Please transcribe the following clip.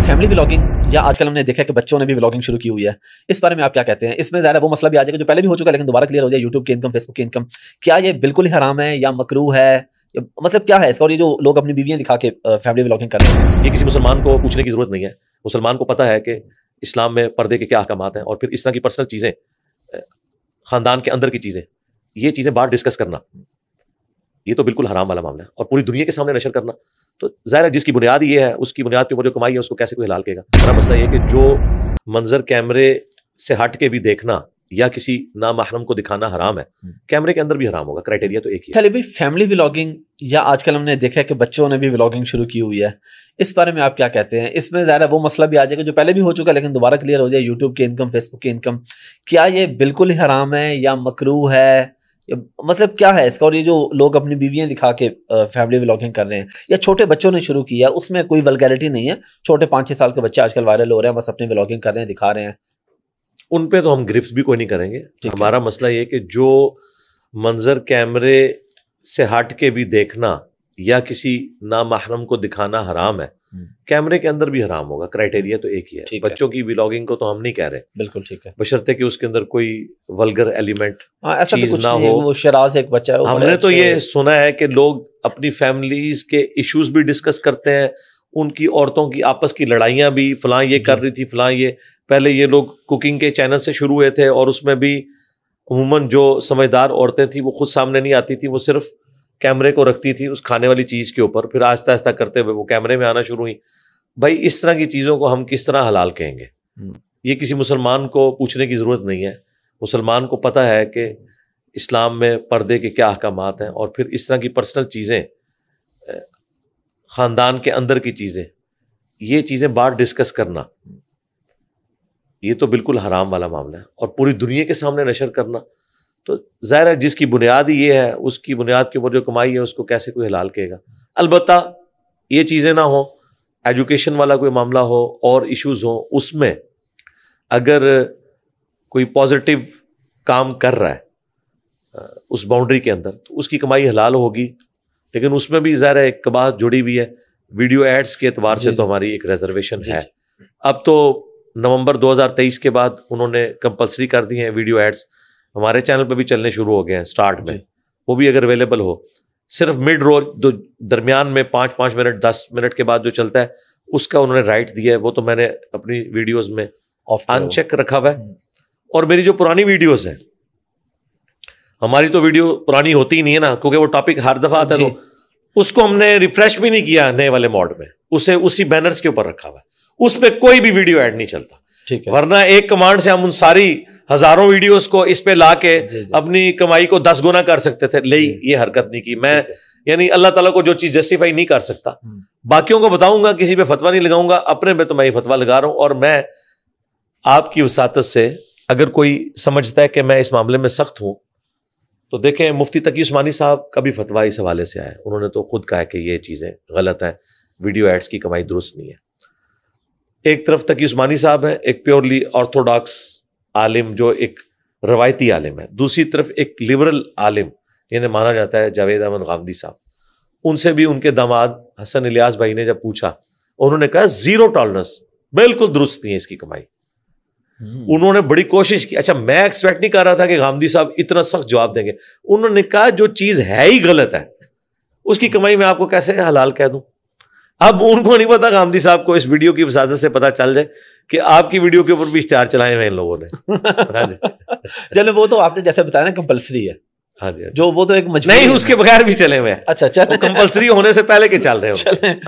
Family vlogging या आजकल हमने देखा है कि बच्चों ने भी व्लॉगिंग शुरू की हुई है, इस बारे में आप क्या कहते हैं? इसमें ज़ाहिर है वो मसला भी आ जाएगा जो पहले भी हो चुका है लेकिन दोबारा क्लियर हो जाए, यूट्यूब की इनकम, फेसबुक की इनकम। क्या ये बिल्कुल ही हराम है या मकरूह है, या मतलब क्या है इसका? और ये जो लोग अपनी बीवियां दिखा के फैमिली व्लॉगिंग कर रहे हैं, ये किसी मुसलमान को पूछने की जरूरत नहीं है। मुसलमान को पता है कि इस्लाम में पर्दे के क्या अहकामात हैं, और फिर इस तरह की पर्सनल चीज़ें, ख़ानदान के अंदर की चीज़ें, ये चीज़ें बाहर डिस्कस करना, ये तो बिल्कुल हराम वाला मामला है। और पूरी दुनिया के सामने नशर करना, तो ज़ाहिर है जिसकी बुनियाद ये है, उसकी बुनियाद के ऊपर जो कमाई है उसको कैसे कोई हलाल कहेगा। हमारा मसला ये है कि जो मंजर कैमरे से हट के भी देखना या किसी नामहरम को दिखाना हराम है, कैमरे के अंदर भी हराम होगा। क्राइटेरिया तो एक ही है। चलिए भाई, फैमिली व्लॉगिंग या आजकल हमने देखा है कि बच्चों ने भी व्लॉगिंग शुरू की हुई है, इस बारे में आप क्या कहते हैं? इसमें ज़ाहिर है वो मसला भी आ जाएगा जो पहले भी हो चुका है लेकिन दोबारा क्लियर हो जाए, यूट्यूब की इनकम, फेसबुक की इनकम। क्या ये बिल्कुल ही हराम है या मकरूह है, मतलब क्या है इसका? और ये जो लोग अपनी बीवियां दिखा के फैमिली व्लॉगिंग कर रहे हैं या छोटे बच्चों ने शुरू किया, उसमें कोई वल्गैरिटी नहीं है, छोटे 5-6 साल के बच्चे आजकल वायरल हो रहे हैं, बस अपनी व्लॉगिंग कर रहे हैं, दिखा रहे हैं, उन पे तो हम गिरफ्त भी कोई नहीं करेंगे। हमारा मसला ये कि जो मंजर कैमरे से हट के भी देखना या किसी नामहरम को दिखाना हराम है, कैमरे के अंदर भी हराम होगा। क्राइटेरिया तो एक ही है। बच्चों की व्लॉगिंग को तो हम नहीं कह रहे, बिल्कुल ठीक है, बशर्ते कि उसके अंदर कोई वल्गर एलिमेंट ऐसा तो कुछ ना हो। वो शराज एक बच्चा है, हमने तो ये सुना है कि लोग अपनी फैमिलीज के इश्यूज भी डिस्कस करते हैं, उनकी औरतों की आपस की लड़ाइयाँ भी, फलां ये कर रही थी, फलां ये। पहले ये लोग कुकिंग के चैनल से शुरू हुए थे और उसमें भी अमूमन जो समझदार औरतें थी वो खुद सामने नहीं आती थी, वो सिर्फ कैमरे को रखती थी उस खाने वाली चीज़ के ऊपर, फिर आहिस्ता आहिस्ता करते हुए वो कैमरे में आना शुरू हुई। भाई इस तरह की चीज़ों को हम किस तरह हलाल कहेंगे? ये किसी मुसलमान को पूछने की ज़रूरत नहीं है। मुसलमान को पता है कि इस्लाम में पर्दे के क्या अहकामात हैं, और फिर इस तरह की पर्सनल चीज़ें, ख़ानदान के अंदर की चीज़ें, ये चीज़ें बाहर डिस्कस करना, ये तो बिल्कुल हराम वाला मामला है। और पूरी दुनिया के सामने नशर करना, तो ज़ाहिर है जिसकी बुनियाद ही ये है, उसकी बुनियाद के ऊपर जो कमाई है उसको कैसे कोई हलाल कहेगा। अलबत्ता ये चीज़ें ना हो, एजुकेशन वाला कोई मामला हो और इश्यूज हो, उसमें अगर कोई पॉजिटिव काम कर रहा है उस बाउंड्री के अंदर, तो उसकी कमाई हलाल होगी। लेकिन उसमें भी ज़ाहिर है एक बात जुड़ी हुई है, वीडियो एड्स के एतबार से तो हमारी एक रिजर्वेशन है। अब तो नवंबर 2023 के बाद उन्होंने कंपलसरी कर दी हैं वीडियो एड्स, हमारे चैनल पे भी चलने शुरू हो गए हैं स्टार्ट में। वो भी अगर अवेलेबल हो, सिर्फ मिड रोल जो दरमियान में 5-5 मिनट 10 मिनट के बाद जो चलता है उसका उन्होंने राइट दिया है, वो तो मैंने अपनी वीडियोस में अनचेक रखा हुआ है। और मेरी जो पुरानी वीडियोस हैं, हमारी तो वीडियो पुरानी होती ही नहीं है ना, क्योंकि वो टॉपिक हर दफा आता है, तो उसको हमने रिफ्रेश भी नहीं किया नए वाले मॉड में, उसे उसी बैनर्स के ऊपर रखा हुआ है, उसमें कोई भी वीडियो ऐड नहीं चलता। ठीक है, वरना एक कमांड से हम उन सारी हजारों वीडियोस को इस पे लाके अपनी कमाई को 10 गुना कर सकते थे। लेकिन ये हरकत नहीं की मैं, यानी अल्लाह ताला को जो चीज जस्टिफाई नहीं कर सकता, बाकियों को बताऊंगा, किसी पे फतवा नहीं लगाऊंगा, अपने पे तो मैं ये फतवा लगा रहा हूं। और मैं आपकी वसातत से, अगर कोई समझता है कि मैं इस मामले में सख्त हूं, तो देखें मुफ्ती तकी उस्मानी साहब का भी फतवा इस हवाले से आया। उन्होंने तो खुद कहा कि ये चीजें गलत हैं, वीडियो एड्स की कमाई दुरुस्त नहीं है। एक तरफ तकी उस्मानी साहब है, एक प्योरली ऑर्थोडॉक्स आलिम जो एक रवायती आलिम है, दूसरी तरफ एक लिबरल आलिम जिन्हें माना जाता है जावेद अहमद गामदी साहब। उनसे भी उनके दामाद हसन इलियास भाई ने जब पूछा, उन्होंने कहा 0 टॉलरेंस, बिल्कुल दुरुस्त नहीं है इसकी कमाई। उन्होंने बड़ी कोशिश की। अच्छा, मैं एक्सपेक्ट नहीं कर रहा था कि गामदी साहब इतना सख्त जवाब देंगे। उन्होंने कहा जो चीज है ही गलत है उसकी कमाई मैं आपको कैसे हलाल कह दूं। अब उनको नहीं पता, गामदी साहब को इस वीडियो की वजाहत से पता चल जाए कि आपकी वीडियो के ऊपर भी इश्तिहार चलाए हुए इन लोगों ने। हाँ जी, चलो वो तो आपने जैसे बताया ना कंपलसरी है। हाँ जी, जो वो तो एक नहीं, उसके बगैर भी चले हुए हैं। अच्छा, चलो कंपलसरी होने से पहले के चल रहे हैं।